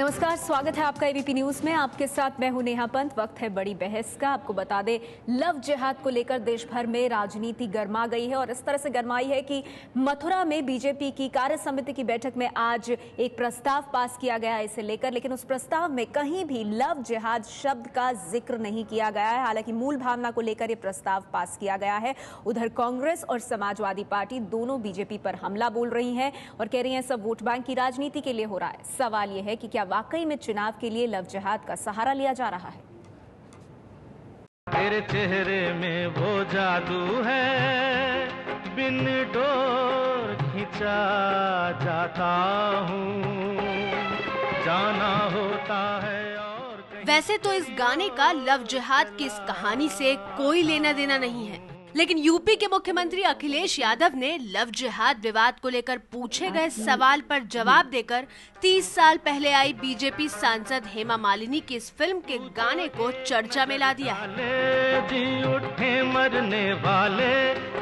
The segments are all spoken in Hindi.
नमस्कार, स्वागत है आपका एबीपी न्यूज में। आपके साथ मैं हूं नेहा पंत। वक्त है बड़ी बहस का। आपको बता दें, लव जिहाद को लेकर देश भर में राजनीति गर्मा गई है और इस तरह से गर्माई है कि मथुरा में बीजेपी की कार्य समिति की बैठक में आज एक प्रस्ताव पास किया गया है इसे लेकर, लेकिन उस प्रस्ताव में कहीं भी लव जिहाद शब्द का जिक्र नहीं किया गया है। हालांकि मूल भावना को लेकर यह प्रस्ताव पास किया गया है। उधर कांग्रेस और समाजवादी पार्टी दोनों बीजेपी पर हमला बोल रही हैं और कह रही हैं सब वोट बैंक की राजनीति के लिए हो रहा है। सवाल यह है कि क्या वाकई में चुनाव के लिए लव जिहाद का सहारा लिया जा रहा है? तेरे चेहरे में वो जादू है, बिन डोर खिंचा जाता हूँ, जाना होता है। और वैसे तो इस गाने का लव जिहाद की इस कहानी से कोई लेना देना नहीं है, लेकिन यूपी के मुख्यमंत्री अखिलेश यादव ने लव जिहाद विवाद को लेकर पूछे गए सवाल पर जवाब देकर 30 साल पहले आई बीजेपी सांसद हेमा मालिनी की इस फिल्म के गाने को चर्चा में ला दिया है। जी उठे मरने वाले,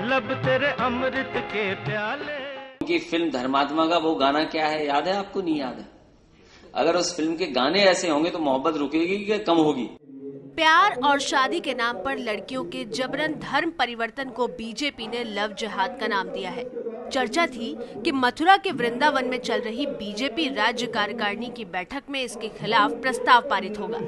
लब तेरे अमृत के प्याले। उनकी फिल्म धर्मात्मा का वो गाना क्या है, याद है आपको? नहीं याद है? अगर उस फिल्म के गाने ऐसे होंगे तो मोहब्बत रुकेगी कि कम होगी? प्यार और शादी के नाम पर लड़कियों के जबरन धर्म परिवर्तन को बीजेपी ने लव जिहाद का नाम दिया है। चर्चा थी कि मथुरा के वृंदावन में चल रही बीजेपी राज्य कार्यकारिणी की बैठक में इसके खिलाफ प्रस्ताव पारित होगा।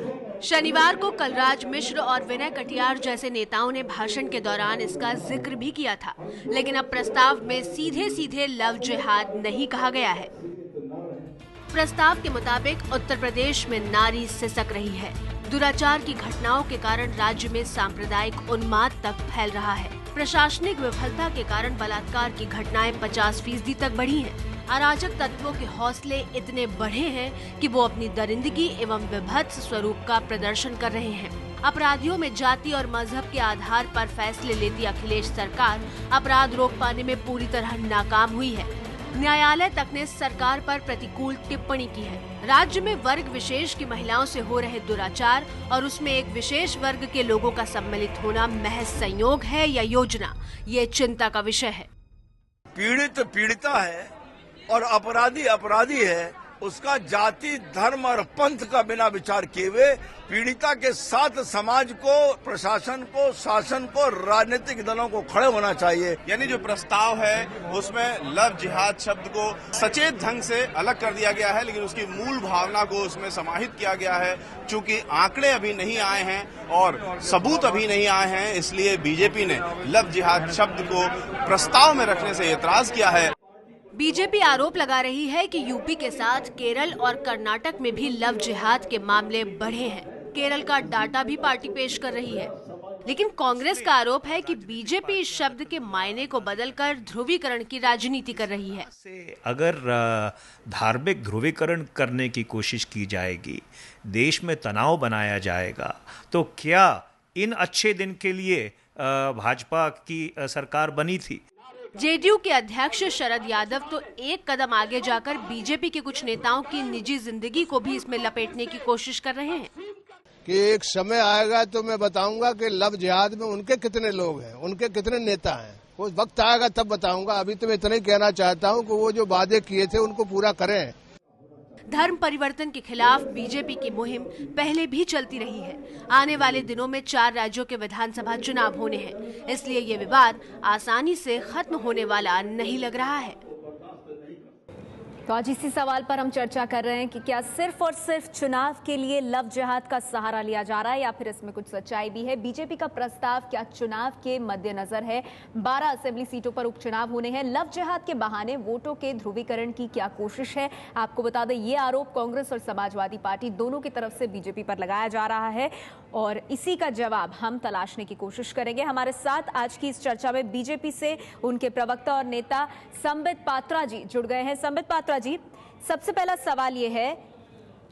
शनिवार को कलराज मिश्र और विनय कटियार जैसे नेताओं ने भाषण के दौरान इसका जिक्र भी किया था, लेकिन अब प्रस्ताव में सीधे सीधे लव जिहाद नहीं कहा गया है। प्रस्ताव के मुताबिक उत्तर प्रदेश में नारी सिसक रही है। दुराचार की घटनाओं के कारण राज्य में सांप्रदायिक उन्माद तक फैल रहा है। प्रशासनिक विफलता के कारण बलात्कार की घटनाएं 50% तक बढ़ी हैं। अराजक तत्वों के हौसले इतने बढ़े हैं कि वो अपनी दरिंदगी एवं विभत्स स्वरूप का प्रदर्शन कर रहे हैं। अपराधियों में जाति और मजहब के आधार पर फैसले लेती अखिलेश सरकार अपराध रोक पाने में पूरी तरह नाकाम हुई है। न्यायालय तक ने सरकार पर प्रतिकूल टिप्पणी की है। राज्य में वर्ग विशेष की महिलाओं से हो रहे दुराचार और उसमें एक विशेष वर्ग के लोगों का सम्मिलित होना महज संयोग है या योजना, ये चिंता का विषय है। पीड़ित पीड़िता है और अपराधी अपराधी है। उसका जाति, धर्म और पंथ का बिना विचार किए हुए पीड़िता के साथ समाज को, प्रशासन को, शासन को, राजनीतिक दलों को खड़े होना चाहिए। यानी जो प्रस्ताव है उसमें लव जिहाद शब्द को सचेत ढंग से अलग कर दिया गया है, लेकिन उसकी मूल भावना को उसमें समाहित किया गया है। चूंकि आंकड़े अभी नहीं आए हैं और सबूत अभी नहीं आए हैं, इसलिए बीजेपी ने लव जिहाद शब्द को प्रस्ताव में रखने से एतराज किया है। बीजेपी आरोप लगा रही है कि यूपी के साथ केरल और कर्नाटक में भी लव जिहाद के मामले बढ़े हैं। केरल का डाटा भी पार्टी पेश कर रही है, लेकिन कांग्रेस का आरोप है कि बीजेपी इस शब्द के मायने को बदलकर ध्रुवीकरण की राजनीति कर रही है। अगर धार्मिक ध्रुवीकरण करने की कोशिश की जाएगी, देश में तनाव बनाया जाएगा, तो क्या इन अच्छे दिन के लिए भाजपा की सरकार बनी थी? जेडीयू के अध्यक्ष शरद यादव तो एक कदम आगे जाकर बीजेपी के कुछ नेताओं की निजी जिंदगी को भी इसमें लपेटने की कोशिश कर रहे हैं कि एक समय आएगा तो मैं बताऊंगा कि लव जिहाद में उनके कितने लोग हैं, उनके कितने नेता हैं। वो वक्त आएगा तब बताऊंगा। अभी तो मैं इतना ही कहना चाहता हूं कि वो जो वादे किए थे उनको पूरा करें। धर्म परिवर्तन के खिलाफ बीजेपी की मुहिम पहले भी चलती रही है। आने वाले दिनों में 4 राज्यों के विधानसभा चुनाव होने हैं, इसलिए ये विवाद आसानी से खत्म होने वाला नहीं लग रहा है। तो आज इसी सवाल पर हम चर्चा कर रहे हैं कि क्या सिर्फ और सिर्फ चुनाव के लिए लव जिहाद का सहारा लिया जा रहा है या फिर इसमें कुछ सच्चाई भी है। बीजेपी का प्रस्ताव क्या चुनाव के मद्देनजर है? 12 असेंबली सीटों पर उपचुनाव होने हैं। लव जिहाद के बहाने वोटों के ध्रुवीकरण की क्या कोशिश है? आपको बता दें, ये आरोप कांग्रेस और समाजवादी पार्टी दोनों की तरफ से बीजेपी पर लगाया जा रहा है और इसी का जवाब हम तलाशने की कोशिश करेंगे। हमारे साथ आज की इस चर्चा में बीजेपी से उनके प्रवक्ता और नेता संबित पात्रा जी जुड़ गए हैं। संबित पात्रा जी, सबसे पहला सवाल ये है,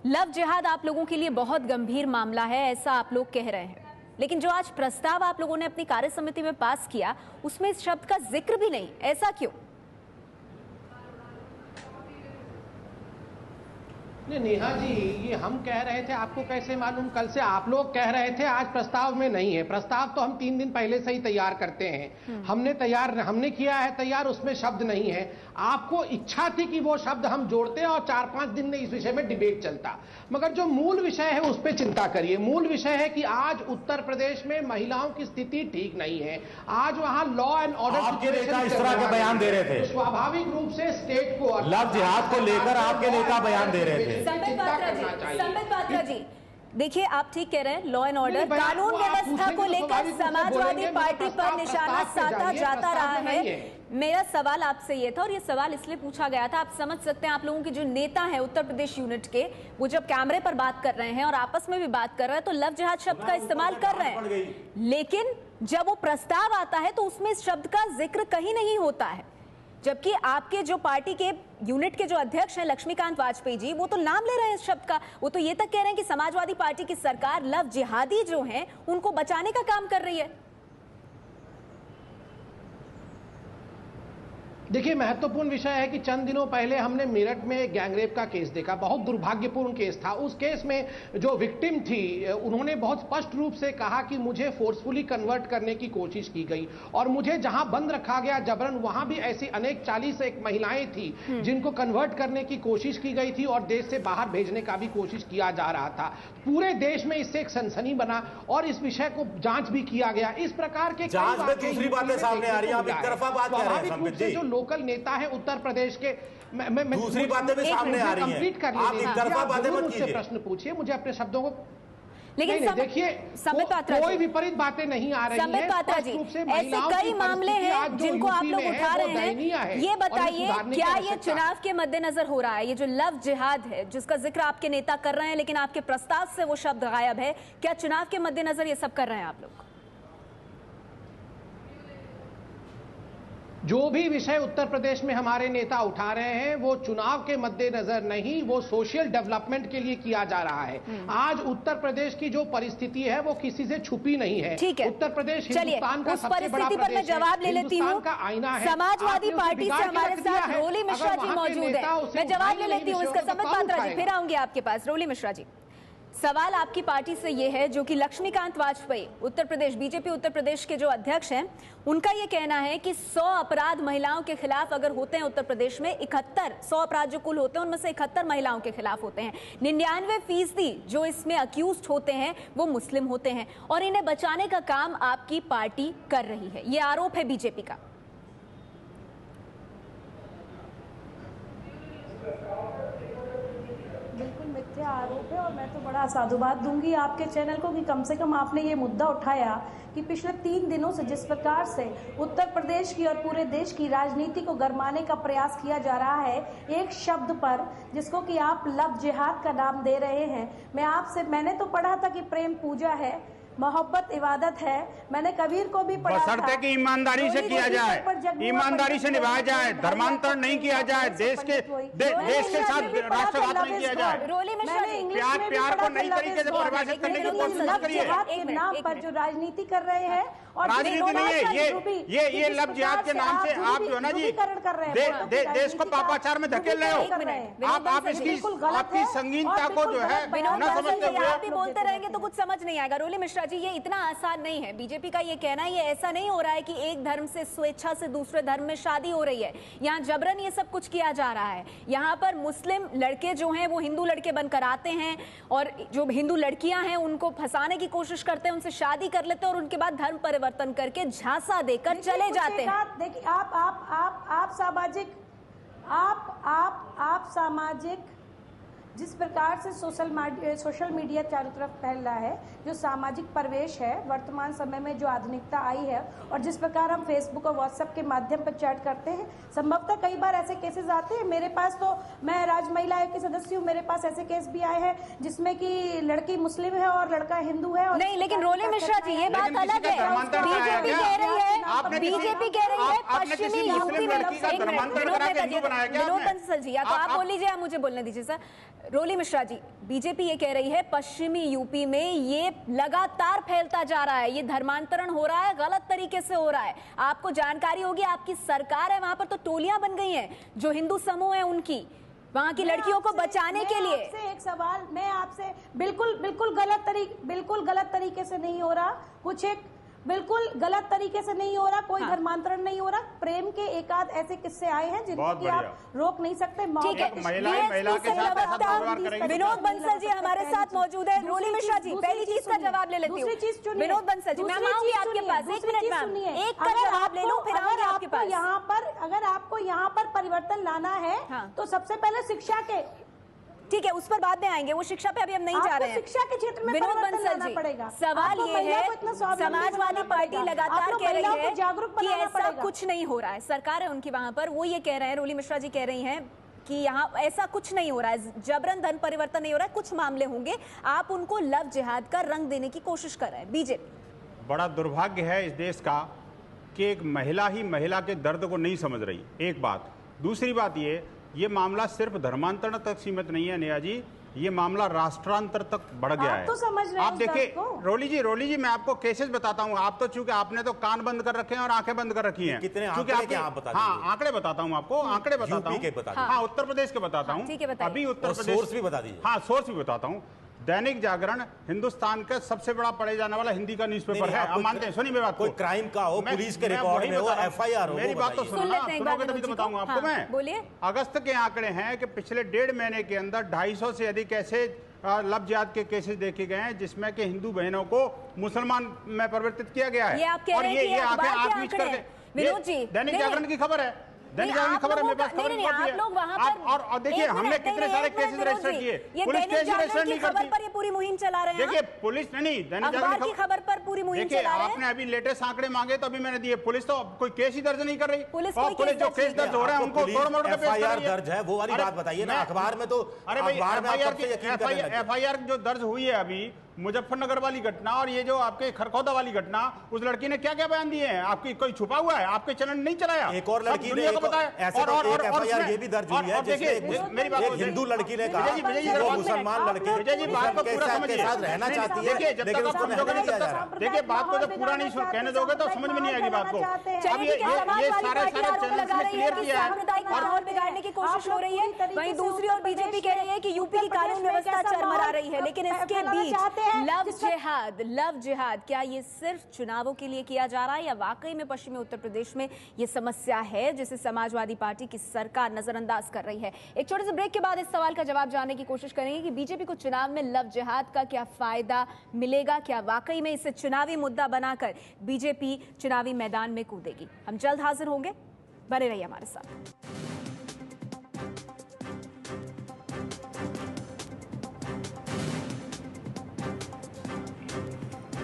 लव जिहाद आप लोगों के लिए बहुत गंभीर मामला है, ऐसा आप लोग कह रहे हैं, लेकिन जो आज प्रस्ताव आप लोगों ने अपनी कार्य समिति में पास किया उसमें इस शब्द का जिक्र भी नहीं, ऐसा क्यों? नहीं नेहा जी, ये हम कह रहे थे, आपको कैसे मालूम? कल से आप लोग कह रहे थे, आज प्रस्ताव में नहीं है। प्रस्ताव तो हम 3 दिन पहले से ही तैयार करते हैं। हमने किया है तैयार, उसमें शब्द नहीं है। आपको इच्छा थी कि वो शब्द हम जोड़ते और 4-5 दिन में इस विषय में डिबेट चलता, मगर जो मूल विषय है उस पर चिंता करिए। मूल विषय है कि आज उत्तर प्रदेश में महिलाओं की स्थिति ठीक नहीं है। आज वहां लॉ एंड ऑर्डर आपके नेता इस तरह के बयान दे रहे थे, तो स्वाभाविक रूप से स्टेट को लव जिहाद को लेकर आपके नेता बयान दे रहे थे। संबित पात्रा जी, देखिए आप ठीक कह रहे हैं, लॉ एंड ऑर्डर, कानून व्यवस्था को लेकर समाजवादी पार्टी पर निशाना साधा जाता रहा है। मेरा सवाल आपसे ये था, और ये सवाल इसलिए पूछा गया था, आप समझ सकते हैं, आप लोगों के जो नेता हैं उत्तर प्रदेश यूनिट के, वो जब कैमरे पर बात कर रहे हैं और आपस में भी बात कर रहे हैं तो लव जिहाद शब्द का इस्तेमाल कर रहे हैं, लेकिन जब वो प्रस्ताव आता है तो उसमें इस शब्द का जिक्र कहीं नहीं होता है। जबकि आपके जो पार्टी के यूनिट के जो अध्यक्ष हैं लक्ष्मीकांत वाजपेयी जी, वो तो नाम ले रहे हैं इस शब्द का। वो तो ये तक कह रहे हैं कि समाजवादी पार्टी की सरकार लव जिहादी जो हैं उनको बचाने का काम कर रही है। देखिए, महत्वपूर्ण विषय है कि चंद दिनों पहले हमने मेरठ में एक गैंगरेप का केस देखा। बहुत दुर्भाग्यपूर्ण केस था। उस केस में जो विक्टिम थी, उन्होंने बहुत स्पष्ट रूप से कहा कि मुझे फोर्सफुली कन्वर्ट करने की कोशिश की गई और मुझे जहां बंद रखा गया जबरन, वहां भी ऐसी अनेक 40 महिलाएं थी जिनको कन्वर्ट करने की कोशिश की गई थी और देश से बाहर भेजने का भी कोशिश किया जा रहा था। पूरे देश में इससे एक सनसनी बना और इस विषय को जांच भी किया गया। इस प्रकार के जांच में दूसरी बातें सामने आ रही हैं, आप एक तरफा बात कर रहे हैं संबित जी। जो लोकल नेता है उत्तर प्रदेश के, दूसरी बातें भी सामने आ रही हैं, कंप्लीट कर आप एक तरफा बातें मत कीजिए। प्रश्न पूछिए, मुझे अपने शब्दों को, लेकिन देखिए कोई विपरीत बातें नहीं आ रही हैं। पात्रा जी, ऐसे कई मामले हैं जिनको आप लोग उठा रहे हैं। ये बताइए, क्या ये चुनाव के मद्देनजर हो रहा है? ये जो लव जिहाद है जिसका जिक्र आपके नेता कर रहे हैं, लेकिन आपके प्रस्ताव से वो शब्द गायब है, क्या चुनाव के मद्देनजर ये सब कर रहे हैं आप लोग? जो भी विषय उत्तर प्रदेश में हमारे नेता उठा रहे हैं वो चुनाव के मद्देनजर नहीं, वो सोशल डेवलपमेंट के लिए किया जा रहा है। आज उत्तर प्रदेश की जो परिस्थिति है वो किसी से छुपी नहीं है। ठीक है, उत्तर प्रदेश हिंदुस्तान का सबसे बड़ा पर मैं जवाब ले लेती हूँ। का आईना है। समाजवादी पार्टी से हमारे साथ रोली मिश्रा जी मौजूद है, मैं जवाब ले लेती हूँ इसका। संबित पात्रा जी, फिर आऊंगी आपके पास। रोली मिश्रा जी, सवाल आपकी पार्टी से ये है, जो कि लक्ष्मीकांत वाजपेयी उत्तर प्रदेश बीजेपी उत्तर प्रदेश के जो अध्यक्ष हैं, उनका ये कहना है कि 100 अपराध महिलाओं के खिलाफ अगर होते हैं उत्तर प्रदेश में, 100 अपराध जो कुल होते हैं उनमें से 71 महिलाओं के खिलाफ होते हैं। 99% जो इसमें अक्यूज्ड होते हैं वो मुस्लिम होते हैं और इन्हें बचाने का काम आपकी पार्टी कर रही है। ये आरोप है बीजेपी का। मिथ्या आरोप है और मैं तो बड़ा साधुवाद दूंगी आपके चैनल को कि कम से कम आपने ये मुद्दा उठाया कि पिछले 3 दिनों से जिस प्रकार से उत्तर प्रदेश की और पूरे देश की राजनीति को गरमाने का प्रयास किया जा रहा है एक शब्द पर, जिसको कि आप लव जिहाद का नाम दे रहे हैं। मैंने तो पढ़ा था कि प्रेम पूजा है, मोहब्बत इबादत है। मैंने कबीर को भी पढ़ा था बशर्ते कि ईमानदारी से किया जाए, ईमानदारी से निभाया जाए, धर्मांतरण नहीं किया जाए, देश के साथ राष्ट्रघात नहीं किया जाए, प्यार को नई तरीके से परिभाषित करने की कोशिश करिए। के नाम पर जो राजनीति कर रहे हैं और राजनीति नहीं है, ये लव जिहाद के नाम से आप जो है ना जी देश को पापाचार में धकेल रहे हो। आप आपकी संगीनता को जो है न समझते हुए आप भी बोलते रहेंगे तो कुछ समझ नहीं आएगा। रोली मिश्रा जी, ये इतना आसान नहीं है। बीजेपी का ये कहना है, ये ऐसा नहीं हो रहा है कि एक धर्म से स्वेच्छा से दूसरे धर्म में शादी हो रही है, यहाँ जबरन ये सब कुछ किया जा रहा है। यहाँ पर मुस्लिम लड़के जो हैं वो हिंदू लड़के बनकर आते हैं और जो हिंदू लड़कियां हैं उनको फंसाने की कोशिश करते हैं, उनसे शादी कर लेते हैं और उनके बाद धर्म परिवर्तन करके झांसा देकर चले जाते हैं। देखिए, आप सामाजिक जिस प्रकार से सोशल मीडिया चारों तरफ फैल रहा है, जो सामाजिक परिवेश है वर्तमान समय में, जो आधुनिकता आई है और जिस प्रकार हम फेसबुक और व्हाट्सएप के माध्यम पर चैट करते हैं, संभवतः कई बार ऐसे केसेस आते हैं। मेरे पास तो, मैं राज महिला आयोग की सदस्य हूँ, मेरे पास ऐसे केस भी आए हैं जिसमें कि लड़की मुस्लिम है और लड़का हिंदू है। और नहीं, लेकिन रोली मिश्रा जी ये बात अलग है। बीजेपी कह रही है पश्चिमी यूपी में, विनोद बंसल जी, या तो आप बोल लीजिए या मुझे बोलने दीजिए सर। रोली मिश्रा जी, बीजेपी ये कह रही है पश्चिमी यूपी में ये लगातार फैलता जा रहा है, ये धर्मांतरण हो रहा है, गलत तरीके से हो रहा है। आपको जानकारी होगी, आपकी सरकार है, वहां पर तो टोलियां बन गई हैं जो हिंदू समूह है उनकी, वहाँ की लड़कियों को बचाने के लिए। आपसे एक सवाल, मैं आपसे बिल्कुल गलत तरीके से नहीं हो रहा, कुछ एक बिल्कुल गलत तरीके से नहीं हो रहा, कोई धर्मांतरण नहीं हो रहा। प्रेम के एकाध ऐसे किस्से आए हैं जिनको कि आप रोक नहीं सकते। ठीक है, विनोद बंसल जी हमारे साथ मौजूद है। रोली मिश्रा जी, पहली चीज का जवाब ले लेती हूँ। दूसरी चीज सुनिए, विनोद बंसल जी, मैं आऊंगी आपके पास, एक मिनट मैम, एक का जवाब ले लूं, फिर आऊंगी आपके पास। अगर आपको यहाँ पर परिवर्तन लाना है तो सबसे पहले शिक्षा के, ठीक है, उस पर बाद में आएंगे, वो शिक्षा पे अभी हम नहीं जा रहे हैं। शिक्षा के क्षेत्र में विनोद बंसल जी, पड़ेगा। सवाल ये है, समाजवादी पार्टी लगातार कह रही है कि ऐसा कुछ नहीं हो रहा है, सरकार है उनकी वहां पर, वो ये कह रहे हैं, रोली मिश्रा जी कह रही हैं कि यहाँ ऐसा कुछ नहीं हो रहा है, जबरन धर्म परिवर्तन नहीं हो रहा है, कुछ मामले होंगे, आप उनको लव जिहाद का रंग देने की कोशिश कर रहे हैं बीजेपी। बड़ा दुर्भाग्य है इस देश का कि एक महिला ही महिला के दर्द को नहीं समझ रही, एक बात। दूसरी बात ये मामला सिर्फ धर्मांतरण तक सीमित नहीं है नेहा जी, ये मामला राष्ट्रांतर तक बढ़ गया है। तो समझ रहे आप देखिए रोली जी मैं आपको केसेस बताता हूँ। आप तो चूंकि आपने तो कान बंद कर रखे हैं और आंखें बंद कर रखी हैं। कितने आंकड़े आंकड़े बताता हूँ आपको, आंकड़े बताता हूँ। हाँ, उत्तर प्रदेश के बताता हूँ अभी, उत्तर प्रदेश सोर्स भी बता दीजिए। हाँ, सोर्स भी बताता हूँ। दैनिक जागरण हिंदुस्तान का सबसे बड़ा पढ़े जाने वाला हिंदी का न्यूज़पेपर है, आप मानते हैं? सुनिए मेरी बात, कोई क्राइम का हो, पुलिस के रिकॉर्ड में हो, एफआईआर हो, मेरी बात तो सुनोगे तभी तो बताऊंगा आपको मैं। बोलिए। अगस्त के आंकड़े हैं कि पिछले 1.5 महीने के अंदर 250 से अधिक ऐसे लव जिहाद के केसेस देखे गए हैं जिसमें कि हिंदू बहनों को मुसलमान में परिवर्तित किया गया है। और ये आंखें आंख मीच करके, विनोद जी, दैनिक जागरण की खबर है, दैनिक जागरण की खबर है, मेरे पास खबर है। और देखिए हमने कितने सारे केसेस रजिस्टर किए, पुलिस केस रजिस्टर नहीं करती। पर ये पूरी मुहिम चला रहे हैं। देखिए पुलिस नहीं, दैनिक जागरण की खबर पर पूरी मुहिम चला रहे हैं। आपने अभी लेटेस्ट आंकड़े मांगे तो अभी मैंने दिए। पुलिस तो कोई केस ही दर्ज नहीं कर रही। पुलिस जो केस दर्ज हो रहा है उनको तोड़ मोड़ के पेश कर रही है। दर्ज है वो वाली बात बताइए ना, अखबार में तो अरे भाई एफआईआर जो दर्ज हुई है अभी मुजफ्फरनगर वाली घटना और ये जो आपके खरखौदा वाली घटना, उस लड़की ने क्या क्या बयान दिए हैं? आपकी कोई छुपा हुआ है? आपके चैनल नहीं चलाया? एक और लड़की ने बताया, एक एफआईआर ये भी दर्ज हुई है जिसमें मेरी बात, हिंदू लड़की ने कहा वो मुसलमान लड़के के साथ रहना चाहती है, लेकिन उसको नहीं किया जा रहा। देखिए बात को जब पूरा नहीं कहने दोगे तो समझ में नहीं आएगी बात को। अब ये सारे चैनल्स ने क्लियर किया है और माहौल बिगाड़ने की कोशिश हो रही है। वहीं दूसरी ओर बीजेपी कह रही है कि यूपी की कानून व्यवस्था चरमरा रही है, लेकिन इसके बीच लव जिहाद क्या ये सिर्फ चुनावों के लिए किया जा रहा है या वाकई में पश्चिमी उत्तर प्रदेश में ये समस्या है जिसे समाजवादी पार्टी की सरकार नजरअंदाज कर रही है? एक छोटे से ब्रेक के बाद इस सवाल का जवाब जानने की कोशिश करेंगे कि बीजेपी को चुनाव में लव जिहाद का क्या फायदा मिलेगा, क्या वाकई में इसे चुनावी मुद्दा बनाकर बीजेपी चुनावी मैदान में कूदेगी? हम जल्द हाजिर होंगे, बने रहिए हमारे साथ।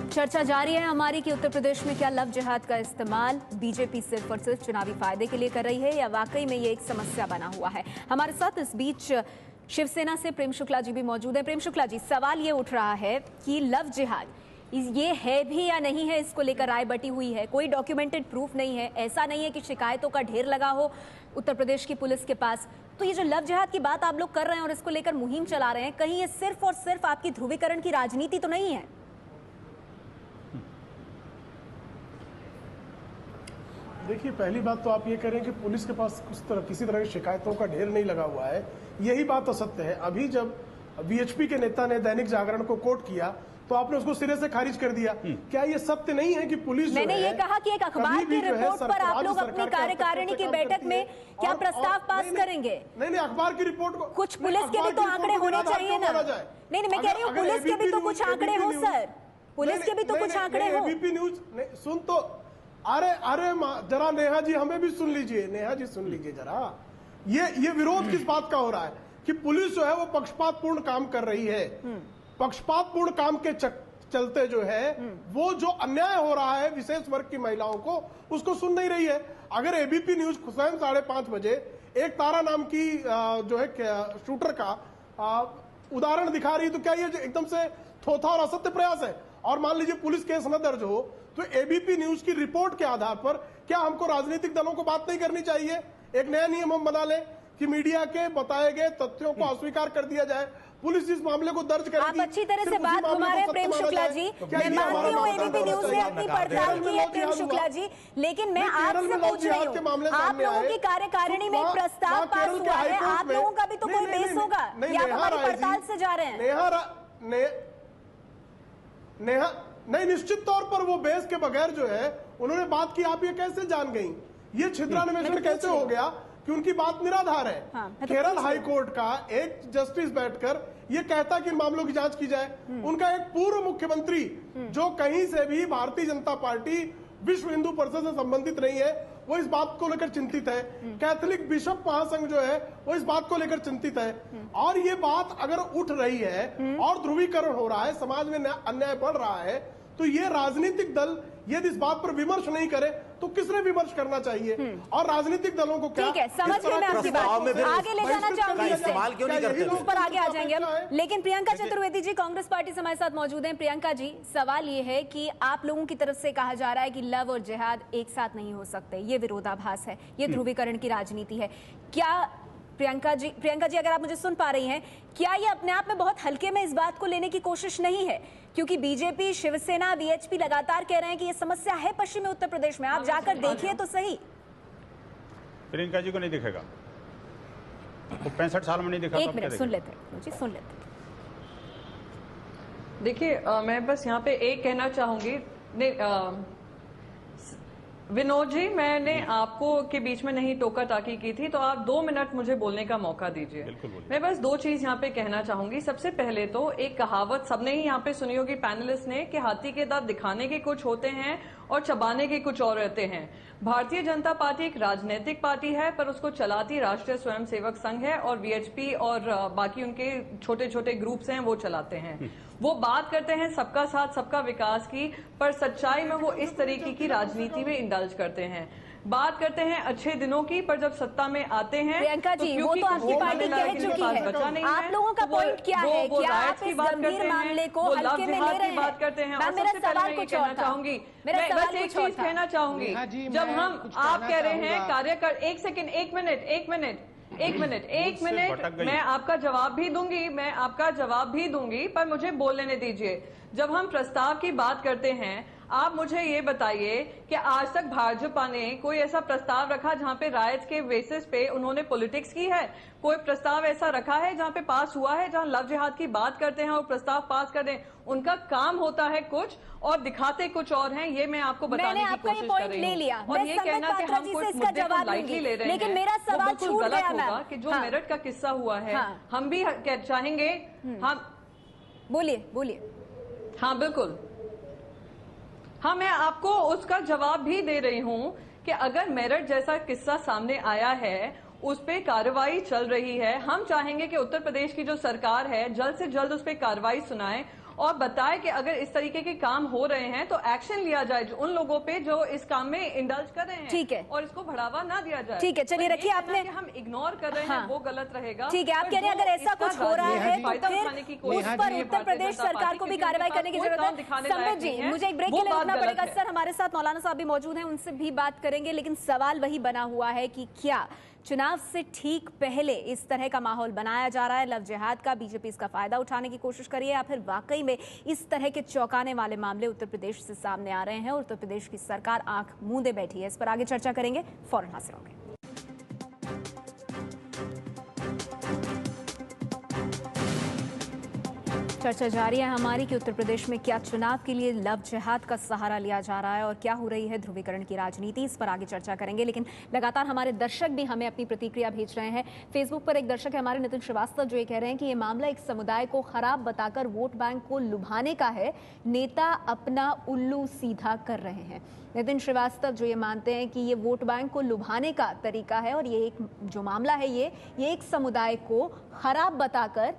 चर्चा जारी है हमारी कि उत्तर प्रदेश में क्या लव जिहाद का इस्तेमाल बीजेपी सिर्फ और सिर्फ चुनावी फायदे के लिए कर रही है या वाकई में ये एक समस्या बना हुआ है? हमारे साथ इस बीच शिवसेना से प्रेम शुक्ला जी भी मौजूद है। प्रेम शुक्ला जी, सवाल ये उठ रहा है कि लव जिहाद ये है भी या नहीं है, इसको लेकर राय बटी हुई है, कोई डॉक्यूमेंटेड प्रूफ नहीं है, ऐसा नहीं है कि शिकायतों का ढेर लगा हो उत्तर प्रदेश की पुलिस के पास। तो ये जो लव जिहाद की बात आप लोग कर रहे हैं और इसको लेकर मुहिम चला रहे हैं, कहीं ये सिर्फ और सिर्फ आपकी ध्रुवीकरण की राजनीति तो नहीं है? देखिए, पहली बात तो आप ये कह रहे हैं कि पुलिस के पास किसी तरह की शिकायतों का ढेर नहीं लगा हुआ है, यही बात तो सत्य है। अभी जब वीएचपी के नेता ने दैनिक जागरण को कोट किया तो आपने उसको सिरे से खारिज कर दिया। क्या ये सत्य नहीं है कि पुलिस मैंने ये कहा कि एक अखबार की रिपोर्ट पर आप लोग अपनी कार्यकारिणी की बैठक में क्या प्रस्ताव पास करेंगे? नहीं, अखबार की रिपोर्ट को कुछ पुलिस के भी तो आंकड़े होने चाहिए ना। नहीं, मैं कह रही हूँ पुलिस के भी तो कुछ आंकड़े हो सर, पुलिस के भी तो कुछ आंकड़े हो। एबीपी न्यूज सुन तो, अरे जरा नेहा जी हमें भी सुन लीजिए, नेहा जी सुन लीजिए जरा। ये विरोध किस बात का हो रहा है कि पुलिस जो है वो पक्षपातपूर्ण काम कर रही है। पक्षपातपूर्ण काम के चलते जो है वो जो अन्याय हो रहा है विशेष वर्ग की महिलाओं को, उसको सुन नहीं रही है। अगर एबीपी न्यूज स्वयं 5:30 बजे एक तारा नाम की जो है शूटर का उदाहरण दिखा रही, तो क्या ये एकदम से थोथा और असत्य प्रयास है? और मान लीजिए पुलिस केस न दर्ज हो तो एबीपी न्यूज की रिपोर्ट के आधार पर क्या हमको राजनीतिक दलों को बात नहीं करनी चाहिए? एक नया नियम हम बना लें कि मीडिया के बताए गए तथ्यों को अस्वीकार कर दिया जाए, पुलिस इस मामले को दर्ज करेगी। आप अच्छी तरह से बात घुमा रहे हैं प्रेम शुक्ला जी, मैं मानती हूँ एबीपी न्यूज ने अपनी पड़ताल की है प्रेम शुक्ला जी, लेकिन मैं आपसे पूछ रही हूँ, आप लोगों की कार्यकारिणी में एक प्रस्ताव पास हुआ है, आप लोगों का भी तो कोई बेस होगा, या आप हमारी पड़ताल से जा रहे हैं? नेहा नहीं, निश्चित तौर पर वो बेस के बगैर जो है उन्होंने बात की, आप ये कैसे जान गई? ये छिद्रान्वेषण कैसे हो गया कि उनकी बात निराधार है? केरल हाई कोर्ट का एक जस्टिस बैठकर ये कहता कि इन मामलों की जांच की जाए। उनका एक पूर्व मुख्यमंत्री जो कहीं से भी भारतीय जनता पार्टी विश्व हिंदू परिषद से संबंधित नहीं है, वो इस बात को लेकर चिंतित है। कैथोलिक बिशप महासंघ जो है वो इस बात को लेकर चिंतित है। और ये बात अगर उठ रही है और ध्रुवीकरण हो रहा है, समाज में अन्याय बढ़ रहा है, तो ये राजनीतिक दल यदि इस बात पर विमर्श नहीं करे तो किसने विमर्श करना चाहिए? और राजनीतिक दलों को क्या, ठीक है, समझ गए मैं आपकी बात, आगे ले जाना चाहूंगी, इस्तेमाल क्यों नहीं करते? उस पर आगे आ जाएंगे हम। लेकिन प्रियंका चतुर्वेदी जी कांग्रेस पार्टी से हमारे साथ मौजूद हैं। प्रियंका जी, सवाल ये है कि आप लोगों की तरफ से कहा जा रहा है कि लव और जिहाद एक साथ नहीं हो सकते, ये विरोधाभास है, ये ध्रुवीकरण की राजनीति है। क्या प्रियंका जी अगर आप मुझे सुन पा रही हैं, क्या ये अपने आप में बहुत हल्के में इस बात को लेने की कोशिश नहीं है? क्योंकि बीजेपी, शिवसेना, वीएचपी लगातार कह रहे हैं कि ये समस्या है पश्चिमी उत्तर प्रदेश में, आप जाकर देखिए तो सही। प्रियंका जी को नहीं दिखेगा, वो 65 साल में नहीं दिखा। एक मिनट सुन लेते हैं, सुन लेते हैं। देखिए, मैं बस यहाँ पे एक कहना चाहूंगी, विनोद जी, मैंने आपको के बीच में नहीं टोका टाकी की थी, तो आप 2 मिनट मुझे बोलने का मौका दीजिए। मैं बस 2 चीज यहाँ पे कहना चाहूंगी। सबसे पहले तो एक कहावत सबने ही यहाँ पे सुनी होगी पैनलिस्ट ने, कि हाथी के दांत दिखाने के कुछ होते हैं और चबाने के कुछ और रहते हैं। भारतीय जनता पार्टी एक राजनीतिक पार्टी है, पर उसको चलाती राष्ट्रीय स्वयंसेवक संघ है, और वीएचपी और बाकी उनके छोटे छोटे ग्रुप्स हैं वो चलाते हैं। वो बात करते हैं सबका साथ सबका विकास की, पर सच्चाई में वो इस तरीके की राजनीति में इंडल्ज करते हैं। बात करते हैं अच्छे दिनों की, पर जब सत्ता में आते हैं प्रियंका जी, वो तो आपकी पार्टी कह चुकी है। आप लोगों का पॉइंट क्या है? क्या आप इस गंभीर मामले को हल्के में ले रहे हैं? बात करते हैं। मेरा सवाल कुछ और था। मैं बस एक चीज कहना चाहूंगी, जब हम आप कह रहे हैं कार्यकर, एक मिनट, मैं आपका जवाब भी दूंगी, पर मुझे बोल लेने दीजिए। जब हम प्रस्ताव की बात करते हैं, आप मुझे ये बताइए कि आज तक भाजपा ने कोई ऐसा प्रस्ताव रखा जहां पे राइट्स के बेसिस पे उन्होंने पॉलिटिक्स की है? कोई प्रस्ताव ऐसा रखा है जहां पे पास हुआ है, जहां लव जिहाद की बात करते हैं और प्रस्ताव पास कर दें? उनका काम होता है कुछ और दिखाते कुछ और हैं। ये मैं आपको बताने की कोशिश कर रही हूँ। और ये कहना कि हम कुछ मुद्दे को लाइटली ले रहे हैं, लेकिन मेरा सवाल छूट गया होगा कि जो मेरठ का किस्सा हुआ है, हम भी चाहेंगे। हम बोलिए। हाँ बिल्कुल, हाँ, मैं आपको उसका जवाब भी दे रही हूं कि अगर मेरठ जैसा किस्सा सामने आया है, उस पे कार्रवाई चल रही है, हम चाहेंगे कि उत्तर प्रदेश की जो सरकार है जल्द से जल्द उस पे कार्रवाई सुनाए और बताए कि अगर इस तरीके के काम हो रहे हैं तो एक्शन लिया जाए उन लोगों पे जो इस काम में इंडल्ज कर रहे हैं। ठीक है, और इसको बढ़ावा ना दिया जाए। ठीक है, चलिए रखिए, आपने हम इग्नोर कर रहे हैं वो गलत रहेगा। ठीक है, आप कह रहे हैं अगर ऐसा कुछ हो रहा है तो फिर उस पर उत्तर प्रदेश सरकार को भी कार्रवाई करने की जरूरत है। संबित जी, मुझे एक ब्रेक के लिए रुकना पड़ेगा। सर, हमारे साथ मौलाना साहब भी मौजूद हैं, उनसे भी बात करेंगे, लेकिन सवाल वही बना हुआ है कि क्या चुनाव से ठीक पहले इस तरह का माहौल बनाया जा रहा है लव जिहाद का, बीजेपी इसका फायदा उठाने की कोशिश करिए, या फिर वाकई में इस तरह के चौंकाने वाले मामले उत्तर प्रदेश से सामने आ रहे हैं और उत्तर प्रदेश की सरकार आंख मूंदे बैठी है? इस पर आगे चर्चा करेंगे, फौरन हाजिर होंगे। चर्चा जारी है हमारी कि उत्तर प्रदेश में क्या चुनाव के लिए लव जिहाद का सहारा लिया जा रहा है और क्या हो रही है ध्रुवीकरण की राजनीति, इस पर आगे चर्चा करेंगे। लेकिन लगातार हमारे दर्शक भी हमें अपनी प्रतिक्रिया भेज रहे हैं। फेसबुक पर एक दर्शक है हमारे नितिन श्रीवास्तव, जो ये कह रहे हैं कि ये मामला एक समुदाय को खराब बताकर वोट बैंक को लुभाने का है, नेता अपना उल्लू सीधा कर रहे हैं। नितिन श्रीवास्तव जो ये मानते हैं कि ये वोट बैंक को लुभाने का तरीका है और ये एक जो मामला है ये एक समुदाय को खराब बताकर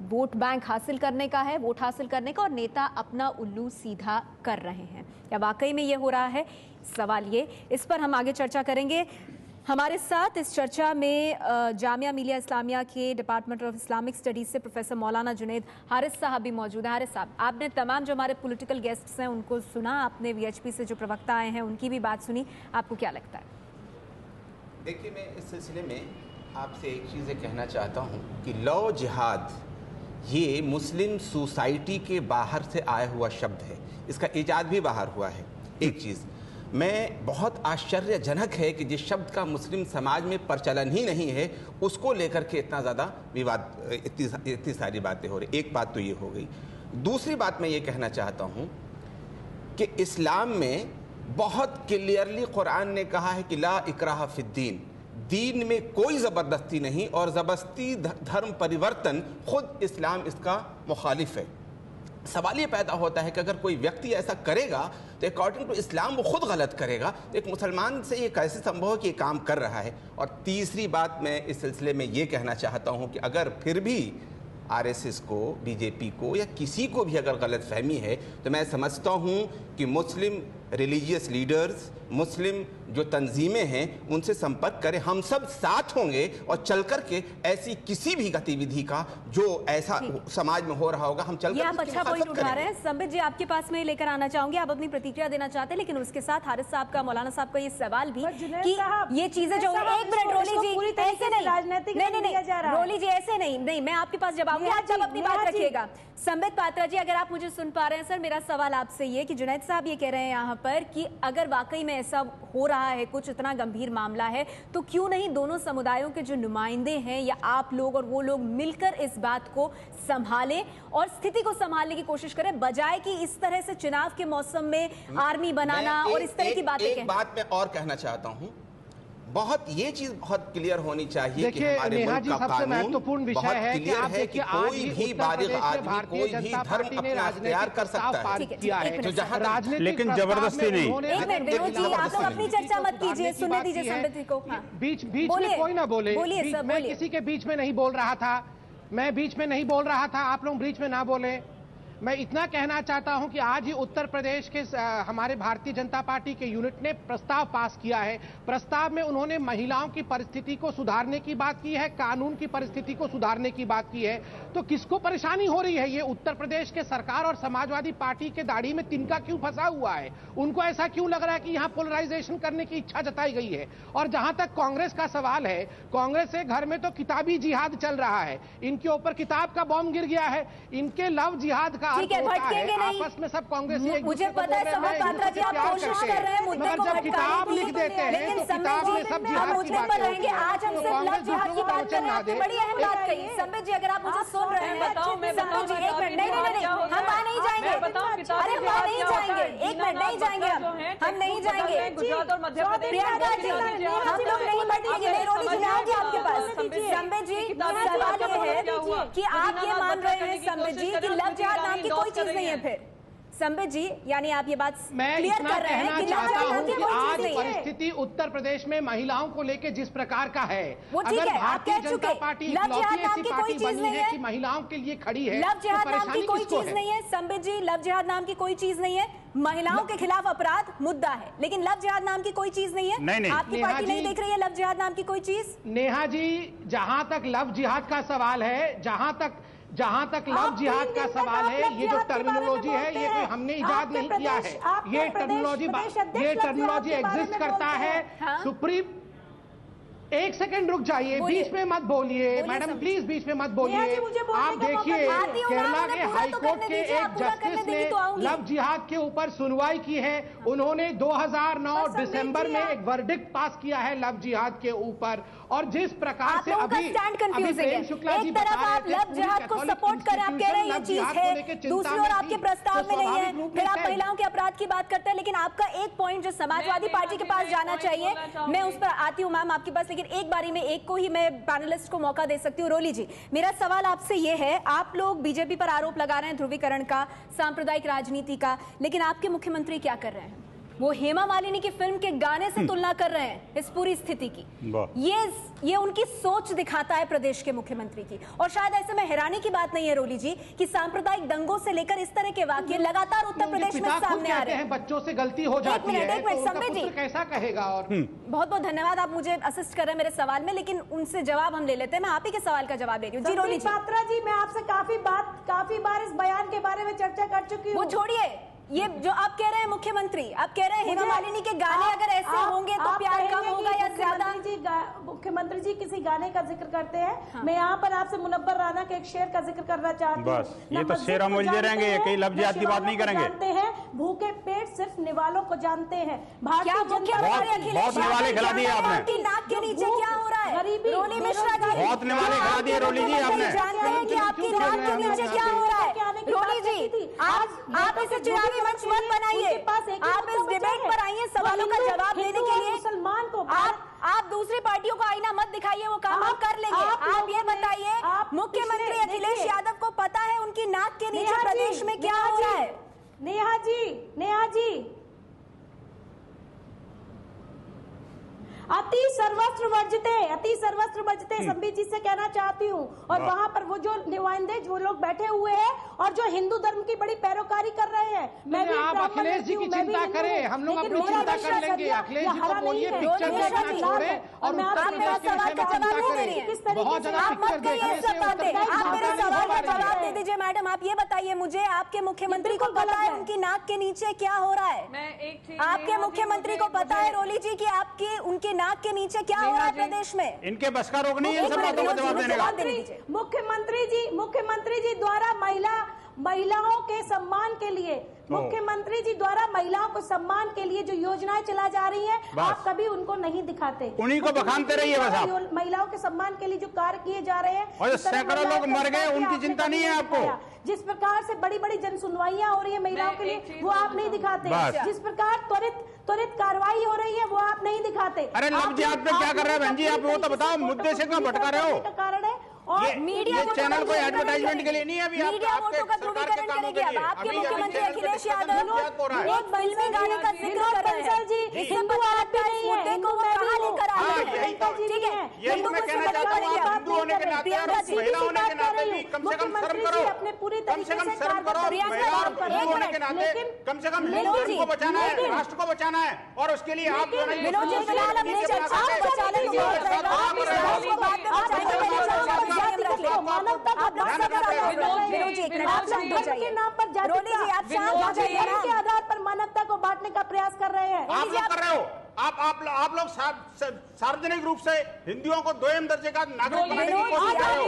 वोट बैंक हासिल करने का है, वोट हासिल करने का, और नेता अपना उल्लू सीधा कर रहे हैं। क्या वाकई में ये हो रहा है? सवाल ये, इस पर हम आगे चर्चा करेंगे। हमारे साथ इस चर्चा में जामिया मिलिया इस्लामिया के डिपार्टमेंट ऑफ इस्लामिक स्टडीज से प्रोफेसर मौलाना जुनैद हारिस साहब भी मौजूद हैं। हारिस साहब, आपने तमाम जो हमारे पॉलिटिकल गेस्ट्स हैं उनको सुना, आपने वीएचपी से जो प्रवक्ता आए हैं उनकी भी बात सुनी, आपको क्या लगता है? देखिए, मैं इस सिलसिले में आपसे एक चीज़ कहना चाहता हूँ कि लव जिहाद ये मुस्लिम सोसाइटी के बाहर से आया हुआ शब्द है, इसका इजाद भी बाहर हुआ है। एक चीज़ मैं बहुत आश्चर्यजनक है कि जिस शब्द का मुस्लिम समाज में प्रचलन ही नहीं है उसको लेकर के इतना ज़्यादा विवाद, इतनी सारी बातें हो रही। एक बात तो ये हो गई। दूसरी बात मैं ये कहना चाहता हूँ कि इस्लाम में बहुत क्लियरली कुरान ने कहा है कि ला इकराह फिद्दीन, दीन में कोई ज़बरदस्ती नहीं और ज़बरदस्ती धर्म परिवर्तन खुद इस्लाम इसका मुखालिफ है। सवाल ये पैदा होता है कि अगर कोई व्यक्ति ऐसा करेगा तो अकॉर्डिंग टू इस्लाम वो खुद गलत करेगा, तो एक मुसलमान से ये कैसे संभव है कि ये काम कर रहा है। और तीसरी बात मैं इस सिलसिले में ये कहना चाहता हूँ कि अगर फिर भी आरएसएस को, बीजेपी को या किसी को भी अगर गलत फहमी है तो मैं समझता हूँ कि मुस्लिम रिलीजियस लीडर्स, मुस्लिम जो तंजीमें हैं उनसे संपर्क करें। हम सब साथ होंगे और चल करके ऐसी किसी भी गतिविधि का जो ऐसा समाज में हो रहा होगा हम चल आप अच्छा पॉइंट उठा रहे हैं। संबित जी आपके पास में लेकर आना चाहूंगी, आप अपनी प्रतिक्रिया देना चाहते हैं, लेकिन उसके साथ हारिस साहब का, मौलाना साहब का ये सवाल भी कि ये चीजें जो, एक मिनट रोली जी, ऐसे नहीं, रोली जी ऐसे नहीं, मैं आपके पास जब आऊंगी आप जब अपनी बात रखिएगा। संबित पात्रा जी अगर आप मुझे सुन पा रहे हैं सर, मेरा सवाल आपसे ये कि जुनैद साहब ये कह रहे हैं यहाँ पर कि अगर वाकई में ऐसा हो रहा है, कुछ इतना गंभीर मामला है, तो क्यों नहीं दोनों समुदायों के जो नुमाइंदे हैं या आप लोग और वो लोग मिलकर इस बात को संभालें और स्थिति को संभालने की कोशिश करें, बजाय कि इस तरह से चुनाव के मौसम में आर्मी बनाना और इस तरह की बातें। एक बात मैं और कहना चाहता हूँ, बहुत ये चीज बहुत क्लियर होनी चाहिए कि हमारे मुल्क का कानून महत्वपूर्ण विषय है कि कोई भी बालिग आदमी कोई भी धर्म अपना इख्तियार कर सकता है, तो जहाँ राजनीतिक लेकिन जबरदस्ती नहीं। एक मिनट विरोध जी, आप लोग अपनी चर्चा मत कीजिए, सुनने दीजिए संबित को। बीच में कोई ना बोले, मैं किसी के बीच में नहीं बोल रहा था, मैं बीच में नहीं बोल रहा था, आप लोग बीच में ना बोले। मैं इतना कहना चाहता हूं कि आज ही उत्तर प्रदेश के हमारे भारतीय जनता पार्टी के यूनिट ने प्रस्ताव पास किया है। प्रस्ताव में उन्होंने महिलाओं की परिस्थिति को सुधारने की बात की है, कानून की परिस्थिति को सुधारने की बात की है। तो किसको परेशानी हो रही है? ये उत्तर प्रदेश के सरकार और समाजवादी पार्टी के दाढ़ी में तिनका क्यों फंसा हुआ है? उनको ऐसा क्यों लग रहा है कि यहाँ पोलराइजेशन करने की इच्छा जताई गई है? और जहां तक कांग्रेस का सवाल है, कांग्रेस के घर में तो किताबी जिहाद चल रहा है, इनके ऊपर किताब का बॉम्ब गिर गया है, इनके लव जिहाद ठीक है, भटकेंगे नहीं। आपस में सब कांग्रेस मुझे पता है संबित पात्रा जी आप कोशिश कर रहे हैं मुद्दे को किताब लिख देते हैं, लेकिन संबित जी हम मुद्दे पर रहेंगे। आज हम सिर्फ लव जिहाद की बात कर रहे हैं, आपने बड़ी अहम बात कही। संबित जी अगर आप मुझे सुन रहे हैं, संबित जी एक मिनट, नहीं हम वहाँ नहीं जाएंगे, अरे वहाँ नहीं जाएंगे, एक मिनट नहीं जाएंगे, हम नहीं जाएंगे प्रियंका जी, हम लोग नहीं भटकेंगे। नहीं रोली जी, मैं आऊंगी आपके पास। संबित जी सवाल ये है कि आप ये मान रहे हैं संबित जी कि लव जिहाद नाम की कोई चीज नहीं है। फिर संबित जी यानी आप ये बात क्लियर कर रहे हैं कि लव जिहाद नाम की कोई चीज नहीं है। परिस्थिति उत्तर प्रदेश में महिलाओं को लेकर जिस प्रकार का है, वो ठीक है, आप कह चुके लव जिहाद नाम की कोई चीज नहीं है कि महिलाओं के लिए खड़ी है। लव जिहाद नाम की कोई चीज नहीं है संबित जी, लव जिहाद नाम की कोई चीज नहीं है। महिलाओं के खिलाफ अपराध मुद्दा है, लेकिन लव जिहाद नाम की कोई चीज नहीं है। नहीं। आपकी पार्टी नहीं देख रही है लव जिहाद नाम की कोई चीज? नेहा जी, जहां तक लव जिहाद का सवाल है, जहां तक लव जिहाद का सवाल है, ये जो टर्मिनोलॉजी है ये कोई हमने इजाद नहीं किया है। ये टर्मिनोलॉजी एग्जिस्ट करता है। सुप्रीम एक सेकंड रुक जाइए, बीच में मत बोलिए मैडम, प्लीज बीच में मत बोलिए। आप देखिए केरला के हाई कोर्ट के एक जस्टिस ने लव जिहाद के ऊपर सुनवाई की है। उन्होंने 2009 दिसंबर में एक वर्डिक्ट पास किया है लव जिहाद के ऊपर। और जिस प्रकार से अभी प्रेम शुक्ला जी बता रहे थे, लव जिहाद को सपोर्ट कर आप कह रहे हैं ये चीज है, दूसरी ओर आपके प्रस्ताव में नहीं है, फिर आप महिलाओं के अपराध की बात करते हैं। लेकिन आपका एक पॉइंट जो समाजवादी पार्टी के पास जाना चाहिए, मैं उस पर आती हूँ मैम आपके पास, लेकिन एक बारी में एक को ही मैं पैनलिस्ट को मौका दे सकती हूँ। रोली जी, मेरा सवाल आपसे ये है, आप लोग बीजेपी पर आरोप लगा रहे हैं ध्रुवीकरण का, सांप्रदायिक राजनीति का, लेकिन आपके मुख्यमंत्री क्या कर रहे हैं? वो हेमा मालिनी की फिल्म के गाने से तुलना कर रहे हैं इस पूरी स्थिति की। ये उनकी सोच दिखाता है प्रदेश के मुख्यमंत्री की। और शायद ऐसे में हैरानी की बात नहीं है रोली जी कि सांप्रदायिक दंगों से लेकर इस तरह के वाक्य लगातार उत्तर प्रदेश में सामने आ रहे हैं। बच्चों से गलती हो जाती है, एक मिनट संबित जी कैसा कहेगा? और बहुत बहुत धन्यवाद, आप मुझे असिस्ट कर रहे हैं मेरे सवाल में, लेकिन उनसे जवाब हम ले लेते हैं। मैं आप ही के सवाल का जवाब दे रही हूँ। जी रोली जी। पात्रा जी, मैं आपसे काफी बार इस बयान के बारे में चर्चा कर चुकी हूँ। वो छोड़िए, ये जो आप कह रहे हैं मुख्यमंत्री, आप कह रहे हैं हेमा मालिनी के गाने अगर ऐसे होंगे तो प्यार कम होगा या ज्यादा? मुख्यमंत्री जी किसी गाने का जिक्र करते हैं। हाँ। मैं यहाँ पर आपसे मुनव्वर राना के एक शेर का जिक्र करना चाहती हूँ। बस ये तो शेर अमूल जी रहेंगे, कई लफ्ज जिहाद की बात नहीं करेंगे। जानते हैं भूखे पेट सिर्फ निवालों को जानते हैं। भारतीय जनता बहुत निवाले खिला दिए आपने। नाक के नीचे क्या हो रहा है? गरीबी, रोली मिश्रा जी बहुत निवाले खिला दिए रोली जी आपने। जानते हैं कि आपकी नाक के नीचे क्या हो रहा है? रोली जी आप इसे चुनावी मंच मत बनाइए, आप इस डिबेट पर आइए सवालों का जवाब देने के लिए। मुसलमान को आप दूसरी पार्टियों को आईना मत दिखाइए, वो काम हम कर लेंगे। आप ये बताइए, मुख्यमंत्री अखिलेश यादव को पता है उनकी नाक के नीचे प्रदेश में क्या हो रहा है? नेहा जी अति सर्वस्त्र वर्जिते संबित जी से कहना चाहती हूँ। और वहाँ पर वो जो नुमाइंदे जो लोग बैठे हुए हैं और जो हिंदू धर्म की बड़ी पैरोकारी कर रहे हैं, मैं भी आप अखिलेश जी की चिंता करें, हम लोग अपनी चिंता कर लेंगे। अखिलेश जी को बोलिए पिक्चर देखना छोड़े और उत्तर प्रदेश के विषय में चिंता करें। बहुत ज्यादा पिक्चर देखें। आप मेरे सवाल का जवाब दे दीजिए मैडम। आप ये बताइए मुझे, आपके मुख्यमंत्री को पता है उनकी नाक के नीचे क्या हो रहा है? आपके मुख्यमंत्री को पता है रोली जी की आपकी उनकी नाक के नीचे क्या हो रहा है प्रदेश में? इनके बस का रोक नहीं है इन सब बातों का जवाब देने का। मुख्यमंत्री जी द्वारा महिलाओं के सम्मान के लिए, मुख्यमंत्री जी द्वारा महिलाओं को सम्मान के लिए जो योजनाएं चला जा रही हैं, आप कभी उनको नहीं दिखाते। उन्हीं को बखानते रहिए बस आप। महिलाओं के सम्मान के लिए जो कार्य किए जा रहे हैं, और सैकड़ों लोग मर गए, उनकी चिंता नहीं है आपको। जिस प्रकार से बड़ी बड़ी जन सुनवाइयां हो रही है महिलाओं के लिए, वो आप नहीं दिखाते। जिस प्रकार त्वरित कार्रवाई हो रही है, वो आप नहीं दिखाते। अरे लफ्ज जिहाद पे क्या कर रहे हैं बहन जी आप? वो तो बताओ, मुद्दे से क्यों भटका रहे हो? कारण है और मीडिया चैनल कोई एडवर्टाइजमेंट के लिए नहीं है। अभी मीडिया वोटों का ध्रुवीकरण करेगी। अब आपके मुख्यमंत्री अखिलेश यादव एक फिल्मी गाने का जिक्र कर रहे हैं। इससे पता लगता है इस मुद्दे को वो कहाँ लेकर आ रहे हैं। ठीक है, यही मैं कहना चाहता हूँ। आप हिंदू होने के नाते और महिला होने के नाते भी कम से कम शर्म करो, कम से कम शर्म करो। महिला और हिंदू होने के नाते कम से कम हिंदू धर्म को बचाना है, राष्ट्र को बचाना है। और उसके लिए आप मानवता के आधार पर मानवता को बांटने का प्रयास कर रहे हैं। आप लोग कर रहे हो। आप लोग सार्वजनिक रूप से हिंदुओं को दोयम दर्जे का नागरिक बनाने की कोशिश कर रहे हो।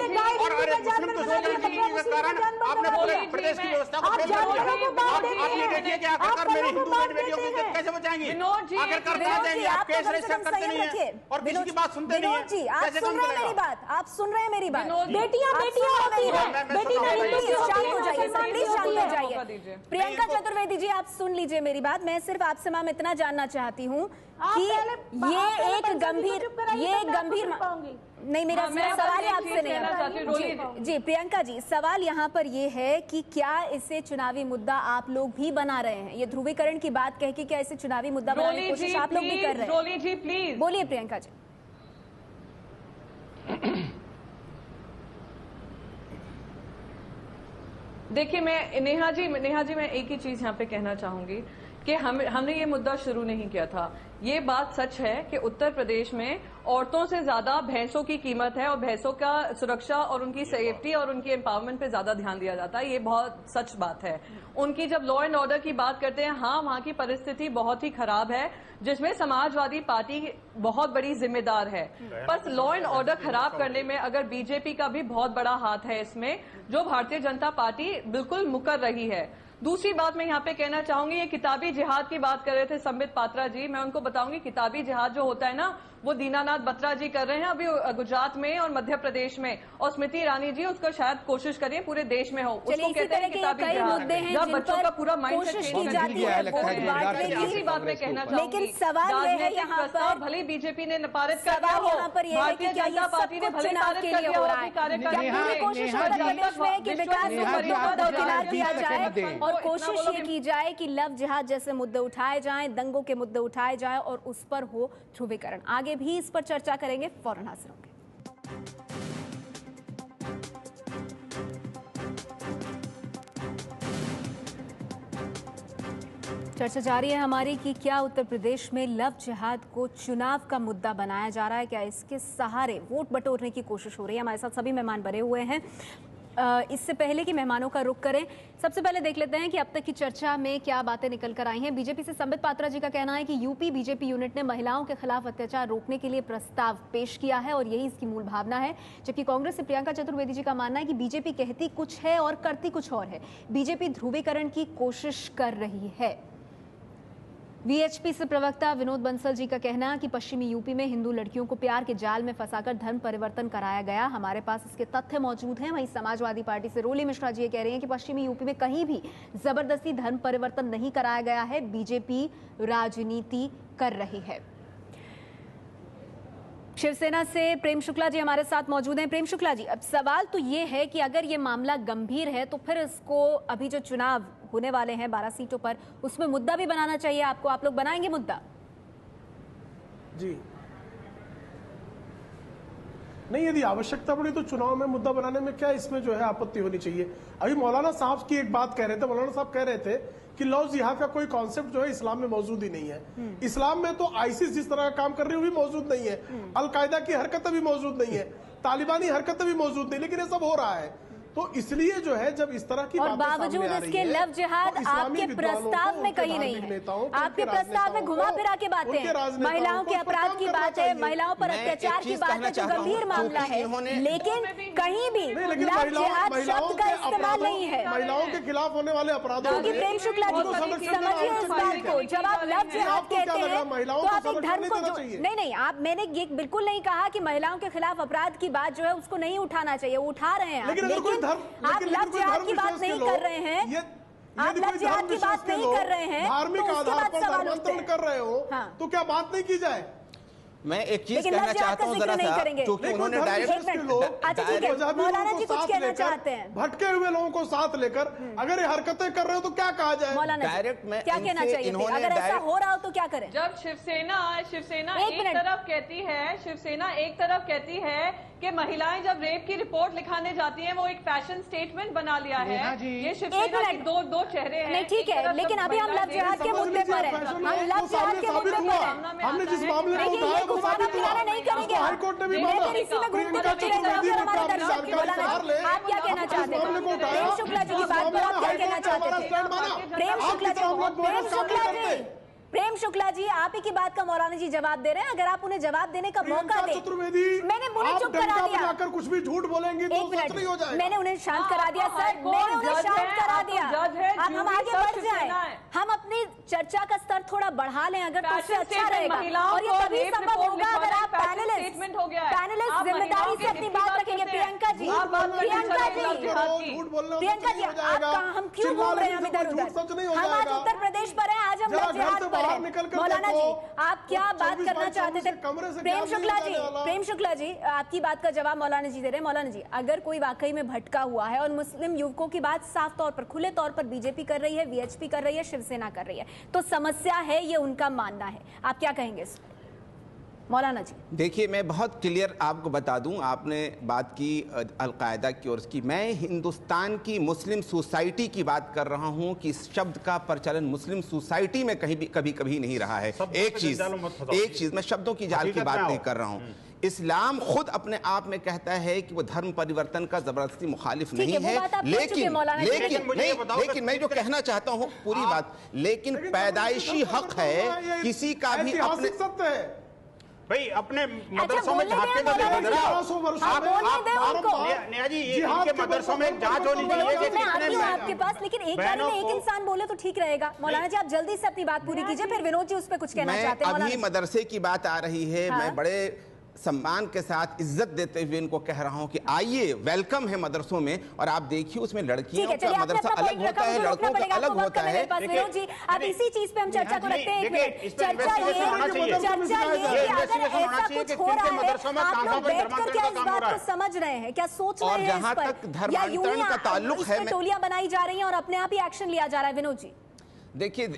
और मुस्लिम दुश्मनी के कारण आपने पूरे प्रदेश की व्यवस्था को फेल कर दिया। आप ये देखिए कि आखिरकार मेरी हिंदू बेटियों की इज्जत कैसे बचाएंगी? आखिरकार कहाँ जाएंगे? आप केस रजिस्टर करते नहीं है और किसी की बात सुनते नहीं है। आप सुन रहे हैं मेरी बात? आप सुन रहे हैं मेरी बात? बेटियां होती है, बेटी नहीं, शांत हो जाइए, प्लीज शांत हो जाइए। प्रियंका चतुर्वेदी जी आप सुन लीजिए मेरी बात। मैं सिर्फ आपसे मैम इतना जानना चाहती हूँ कि ये एक गंभीर नहीं, मेरा सवाल आपसे नहीं। जी प्रियंका जी, सवाल यहाँ पर ये है कि क्या इसे चुनावी मुद्दा आप लोग भी बना रहे हैं? ये ध्रुवीकरण की बात कह के क्या इसे चुनावी मुद्दा बनाने की कोशिश आप लोग भी कर रहे हैं? रोली जी प्लीज बोलिए प्रियंका जी। देखिए नेहा जी मैं एक ही चीज यहाँ पे कहना चाहूंगी कि हमने ये मुद्दा शुरू नहीं किया था। ये बात सच है कि उत्तर प्रदेश में औरतों से ज्यादा भैंसों की कीमत है और भैंसों का सुरक्षा और उनकी सेफ्टी और उनकी एम्पावरमेंट पे ज्यादा ध्यान दिया जाता है। ये बहुत सच बात है। उनकी जब लॉ एंड ऑर्डर की बात करते हैं, हाँ वहां की परिस्थिति बहुत ही खराब है, जिसमें समाजवादी पार्टी बहुत बड़ी जिम्मेदार है। पर लॉ एंड ऑर्डर खराब करने में अगर बीजेपी का भी बहुत बड़ा हाथ है इसमें, जो भारतीय जनता पार्टी बिल्कुल मुकर रही है। दूसरी बात मैं यहाँ पे कहना चाहूंगी, ये किताबी जिहाद की बात कर रहे थे संबित पात्रा जी। मैं उनको बताऊंगी किताबी जिहाद जो होता है ना, वो दीनानाथ बत्रा जी कर रहे हैं अभी गुजरात में और मध्य प्रदेश में, और स्मृति ईरानी जी उसको शायद कोशिश करिए पूरे देश में हो। उसको कहते हैं किताबी जिहाद, जब बच्चों का पूरा माइंडसेट चेंज कर दिया है। तीसरी बात मैं कहना चाहूंगी, राजनीतिक प्रस्ताव भले बीजेपी ने पारित कर दिया हो, भारतीय जनता पार्टी ने भले पारित कर दिया हो, कार्यकर्ता और कोशिश ये की जाए कि लव जिहाद जैसे मुद्दे उठाए जाएं, दंगों के मुद्दे उठाए जाएं और उस पर हो ध्रुवीकरण। आगे भी इस पर चर्चा करेंगे, फौरन हाजिर होंगे। चर्चा जारी है हमारी कि क्या उत्तर प्रदेश में लव जिहाद को चुनाव का मुद्दा बनाया जा रहा है? क्या इसके सहारे वोट बटोरने की कोशिश हो रही है? हमारे साथ सभी मेहमान बने हुए हैं। इससे पहले कि मेहमानों का रुख करें, सबसे पहले देख लेते हैं कि अब तक की चर्चा में क्या बातें निकल कर आई हैं। बीजेपी से संबित पात्रा जी का कहना है कि यूपी बीजेपी यूनिट ने महिलाओं के खिलाफ अत्याचार रोकने के लिए प्रस्ताव पेश किया है और यही इसकी मूल भावना है। जबकि कांग्रेस से प्रियंका चतुर्वेदी जी का मानना है कि बीजेपी कहती कुछ है और करती कुछ और है। बीजेपी ध्रुवीकरण की कोशिश कर रही है। वीएचपी से प्रवक्ता विनोद बंसल जी का कहना कि पश्चिमी यूपी में हिंदू लड़कियों को प्यार के जाल में फंसाकर धर्म परिवर्तन कराया गया, हमारे पास इसके तथ्य मौजूद हैं। वहीं समाजवादी पार्टी से रोली मिश्रा जी ये कह रही हैं कि पश्चिमी यूपी में कहीं भी जबरदस्ती धर्म परिवर्तन नहीं कराया गया है, बीजेपी राजनीति कर रही है। शिवसेना से प्रेम शुक्ला जी हमारे साथ मौजूद हैं। प्रेम शुक्ला जी, अब सवाल तो ये है कि अगर ये मामला गंभीर है तो फिर इसको अभी जो चुनाव होने वाले हैं 12 सीटों पर, उसमें मुद्दा भी बनाना चाहिए आपको। आप लोग बनाएंगे मुद्दा? जी नहीं, यदि आवश्यकता पड़ी तो चुनाव में मुद्दा बनाने में क्या इसमें जो है आपत्ति होनी चाहिए। अभी मौलाना साहब की एक बात कह रहे थे, मौलाना साहब कह रहे थे कि लव जिहाद का कोई कॉन्सेप्ट जो है इस्लाम में मौजूद ही नहीं है। इस्लाम में तो आईसिस जिस तरह का काम कर रही है वो भी मौजूद नहीं है, अलकायदा की हरकतें भी मौजूद नहीं है, तालिबानी हरकतें भी मौजूद नहीं, लेकिन ये सब हो रहा है। तो इसलिए जो है जब इस तरह की और बावजूद इसके लव जिहाद आपके प्रस्ताव में कहीं नहीं है। आपके प्रस्ताव में घुमा फिरा के बातें, महिलाओं के अपराध की बात है, महिलाओं पर अत्याचार की बात है, जो गंभीर मामला है, लेकिन कहीं भी लव जिहाद शब्द का इस्तेमाल नहीं है। महिलाओं के खिलाफ होने वाले अपराधों क्योंकि प्रेम शुक्ला जी समझिए इस बात को, जब आप लव जिहाद कहते हैं तो आप एक धर्म को नहीं, आप मैंने ये बिल्कुल नहीं कहा कि महिलाओं के खिलाफ अपराध की बात जो है उसको नहीं उठाना चाहिए, वो उठा रहे हैं, लेकिन आप लव जिहाद की बात नहीं कर रहे हैं। आप लव जिहाद की बात नहीं कर रहे हैं, धार्मिक आधार पर धर्मांतरण कर रहे हो तो क्या बात नहीं की जाए? मैं एक चीज कहना चाहता हूँ जरा सा, क्योंकि उन्होंने मौलाना जी कुछ कहना चाहते हैं। भटके हुए लोगों को साथ लेकर अगर ये हरकतें कर रहे हो तो क्या कहा जाए? डायरेक्ट में क्या कहना चाहिए? अगर ऐसा हो रहा हो तो क्या करें? जब शिवसेना एक तरफ कहती है कि महिलाएं जब रेप की रिपोर्ट लिखाने जाती हैं वो एक फैशन स्टेटमेंट बना लिया है। ये शिवसेना के दो चेहरे हैं। नहीं ठीक है, लेकिन अभी हम लव जिहाद के मुद्दे पर हैं, हम लव जिहाद के मुद्दे पर हैं। हमने जिस मामले को उठाया वो साबित हुआ, नहीं करेंगे, हाईकोर्ट ने भी माना। इसी में घूमते फिरते रहेंगे और हमारे दर्शक की बोला। आप क्या कहना चाहते हैं? प्रेम शुक्ला जी की बात पर आप क्या कहना चाहते थे? प्रेम शुक्ला जी आप ही की बात का मौलाना जी जवाब दे रहे हैं, अगर आप उन्हें जवाब देने का मौका दें। चतुर्वेदी, मैंने उन्हें चुप करा दिया, कुछ भी झूठ बोलेंगे तो सच नहीं हो जाएगा। मैंने उन्हें शांत करा दिया सर, मैंने उन्हें शांत करा दिया। अब हम आगे बढ़ जाएं, हम अपनी चर्चा का स्तर थोड़ा बढ़ा लें, अगर तो उससे अच्छा रहेगा। और ये तभी संभव होगा अगर आप पैनलिस्ट जिम्मेदारी से अपनी बात रखेंगे। प्रियंका जी, हम क्यों घूम रहे हैं इधर उधर? हम आज उत्तर प्रदेश पर हैं, आज हम लव जिहाद पर हैं। मौलाना जी आप क्या बात करना चाहते थे? प्रेम शुक्ला जी आपकी बात का जवाब मौलाना जी दे रहे हैं। मौलाना जी, अगर कोई वाकई में भटका हुआ है और मुस्लिम युवकों की बात साफ तौर पर खुले तौर पर बीजेपी कर रही है, वीएचपी कर रही है, शिवसेना कर रही है, तो समस्या है, ये उनका मानना है, आप क्या कहेंगे इस पर? मौलाना जी देखिए, मैं बहुत क्लियर आपको बता दूं, आपने बात की अलकायदा की और उसकी, मैं हिंदुस्तान की मुस्लिम सोसाइटी की बात कर रहा हूं कि इस शब्द का प्रचलन मुस्लिम सोसाइटी में कहीं भी कभी नहीं रहा है। एक चीज मैं शब्दों की जाल की बात नहीं कर रहा हूं। इस्लाम खुद अपने आप में कहता है कि वो धर्म परिवर्तन का जबरदस्ती मुखालिफ नहीं है, लेकिन मैं जो कहना चाहता हूं पूरी बात, लेकिन पैदाइशी हक है किसी का भी अपने सत्य है भाई, अपने मदरसों में झांकते तो देखो जरा। नेहा जी, इनके मदरसों में जांच होनी चाहिए। मैं आती हूँ आपके पास, लेकिन एक बार में एक इंसान बोले तो ठीक रहेगा। मौलाना जी आप जल्दी से अपनी बात पूरी कीजिए, फिर विनोद जी उस पर कुछ कहना चाहते हैं। अभी मदरसे की बात आ रही है, मैं बड़े सम्मान के साथ इज्जत देते हुए इनको कह रहा हूं कि आइए, वेलकम है मदरसों में, और आप देखिए उसमें लड़कियों का मदरसा अलग होता है, लड़कों का अलग होता है। जी अब इसी चीज पे हम चर्चा को रखते हैं। चर्चा ये कि ऐसा कुछ हो रहा है, आप लोग बैठकर क्या इस बात को समझ रहे हैं, क्या सोच रहे हैं? जहां तक धर्मांतरण का ताल्लुक है, टोलियां बनाई जा रही हैं और अपने आप ही एक्शन लिया जा रहा है। विनोद जी देखिए,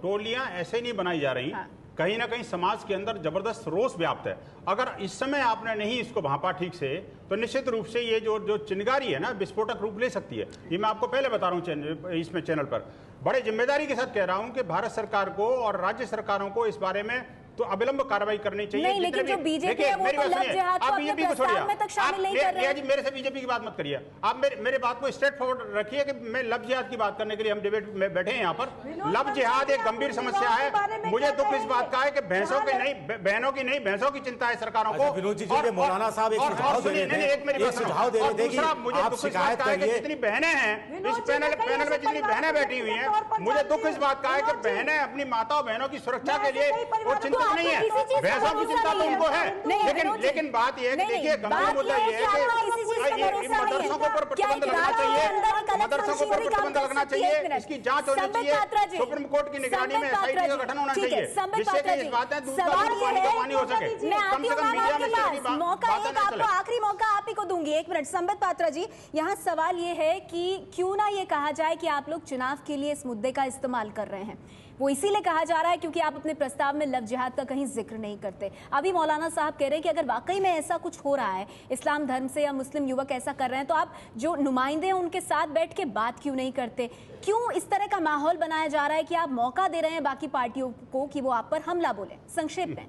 टोलियां ऐसे नहीं बनाई जा रही, कहीं ना कहीं समाज के अंदर जबरदस्त रोष व्याप्त है। अगर इस समय आपने नहीं इसको भांपा ठीक से, तो निश्चित रूप से ये जो चिंगारी है ना, विस्फोटक रूप ले सकती है। ये मैं आपको पहले बता रहा हूँ इसमें चैनल पर, बड़े जिम्मेदारी के साथ कह रहा हूं कि भारत सरकार को और राज्य सरकारों को इस बारे में तो अविलंब कार्रवाई करनी चाहिए। नहीं, लेकिन जो बीजेपी है वो तो लव जिहाद को अपने प्रस्ताव में तक शामिल नहीं कर रहे हैं। मेरे से बीजेपी की बात मत करिए, आप मेरे बात को स्ट्रेट फॉरवर्ड रखिए कि मैं लव जिहाद की बात करने के लिए हम डिबेट में बैठे हैं यहाँ पर। लव जिहाद एक गंभीर समस्या है। मुझे दुख इस बात का है कि भैंसों की नहीं, बहनों की नहीं, भैंसों की चिंता है सरकारों को। विनोद जी, मौलाना साहब एक सुझाव दे रहे थे, मुझे दुख इस बात का है कि जितनी बहनें हैं इस पैनल में, जितनी बहनें बैठी हुई हैं, मुझे दुख इस बात का है कि बहनें अपनी माताओं बहनों की सुरक्षा के लिए वो चिंतित नहीं है। भैंसों की चिंता तो उनको है, लेकिन बात यह है कि देखिए गंभीर मुद्दा ये है कि मदरसों के ऊपर प्रतिबंध लगना चाहिए, मदरसों के ऊपर प्रतिबंध लगना चाहिए, इसकी जांच होनी चाहिए, सुप्रीम कोर्ट की निगरानी में एसआईटी का गठन होना चाहिए, जिससे कि इस बातें दूध का पानी हो सके। कम से कम मीडिया में आपको आखिरी मौका आप ही को दूंगी, 1 मिनट। संबित पात्रा जी, यहाँ सवाल ये है कि क्यों ना ये कहा जाए कि आप लोग चुनाव के लिए इस मुद्दे का इस्तेमाल कर रहे हैं। वो इसीलिए कहा जा रहा है क्योंकि आप अपने प्रस्ताव में लव जिहाद का कहीं जिक्र नहीं करते। अभी मौलाना साहब कह रहे हैं कि अगर वाकई में ऐसा कुछ हो रहा है, इस्लाम धर्म से या मुस्लिम युवक ऐसा कर रहे हैं, तो आप जो नुमाइंदे हैं उनके साथ बैठ के बात क्यों नहीं करते? क्यों इस तरह का माहौल बनाया जा रहा है कि आप मौका दे रहे हैं बाकी पार्टियों को कि वो आप पर हमला बोले? संक्षेप में।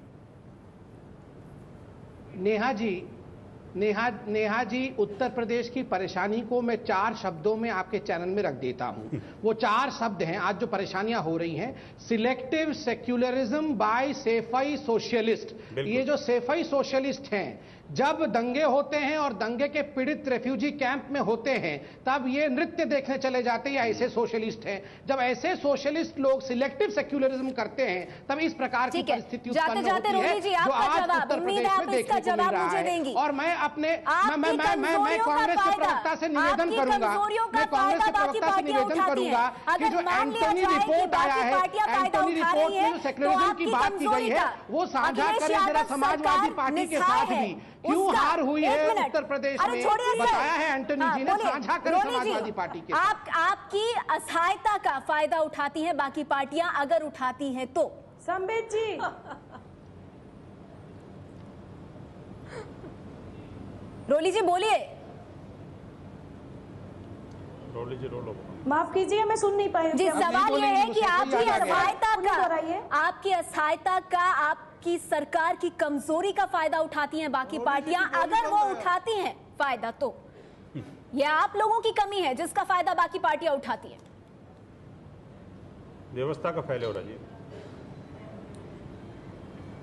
नेहा जी, उत्तर प्रदेश की परेशानी को मैं 4 शब्दों में आपके चैनल में रख देता हूं। वो 4 शब्द हैं आज जो परेशानियां हो रही हैं। सिलेक्टिव सेक्युलरिज्म बाय सेफई सोशलिस्ट। ये जो सेफई सोशलिस्ट हैं, जब दंगे होते हैं और दंगे के पीड़ित रेफ्यूजी कैंप में होते हैं तब ये नृत्य देखने चले जाते हैं, ऐसे सोशलिस्ट हैं। जब ऐसे सोशलिस्ट लोग सिलेक्टिव सेक्युलरिज्म करते हैं तब इस प्रकार की परिस्थिति उत्पन्न होती है जो आज उत्तर प्रदेश में देखने को मिल रहा है। और मैं अपने मैं कांग्रेस के प्रवक्ता से निवेदन करूंगा, मैं कांग्रेस के प्रवक्ता से निवेदन करूंगा कि जो एंटोनी रिपोर्ट आया है, एंटोनी रिपोर्ट में जो सेक्युलरिज्म की बात की गई है वो साझा करें जरा समाजवादी पार्टी के साथ भी। क्यों हार हुई है उत्तर प्रदेश में, बताया है एंटोनी जी ने, साझा करें समाजवादी पार्टी के साथ। आपकी असहायता का फायदा उठाती हैं बाकी पार्टियां, अगर उठाती हैं तो? संबित जी, रोली जी बोलिए। रोली जी रोलो। माफ कीजिए मैं सुन नहीं पाई जी। सवाल ये है कि आपकी असहायता का आपकी सरकार की कमजोरी का फायदा उठाती हैं बाकी पार्टियां, अगर वो उठाती हैं फायदा तो? यह आप लोगों की कमी है जिसका फायदा बाकी पार्टियां उठाती हैं? व्यवस्था का फैले हो रहा है।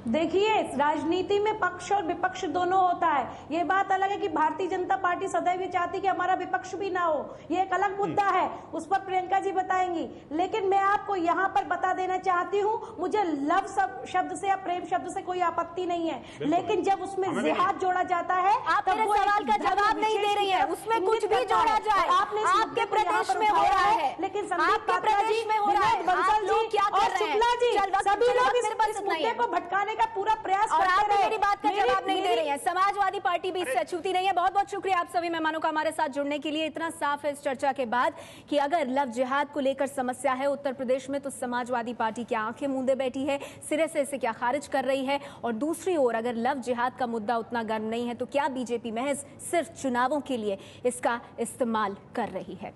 देखिए, राजनीति में पक्ष और विपक्ष दोनों होता है। ये बात अलग है कि भारतीय जनता पार्टी सदैव ये चाहती कि हमारा विपक्ष भी ना हो, ये एक अलग मुद्दा है, उस पर प्रियंका जी बताएंगी। लेकिन मैं आपको यहाँ पर बता देना चाहती हूँ, मुझे लव शब्द से या प्रेम शब्द से कोई आपत्ति नहीं है, लेकिन जब उसमें जिहाद जोड़ा जाता है आप मेरे सवाल का जवाब नहीं दे रही है। उसमें कुछ भी जोड़ा जाए, आपके प्रदेश में हो रहा है, लेकिन आपके प्रदेश में हो रहा है, आप लोग क्या कर रहे हैं? सभी लोग इस मुद्दे को भटकाने का पूरा प्रयास और करते आप रहे। मेरी बात का जवाब नहीं दे रही है। समाजवादी पार्टी भी इससे अछूती नहीं है। बहुत बहुत शुक्रिया आप सभी मेहमानों का हमारे साथ जुड़ने के लिए। इतना साफ है इस चर्चा के बाद कि अगर लव जिहाद को लेकर समस्या है उत्तर प्रदेश में, तो समाजवादी पार्टी क्या आंखें मूंदे बैठी है, सिरे से इसे क्या खारिज कर रही है? और दूसरी ओर अगर लव जिहाद का मुद्दा उतना गर्म नहीं है तो क्या बीजेपी महज सिर्फ चुनावों के लिए इसका इस्तेमाल कर रही है?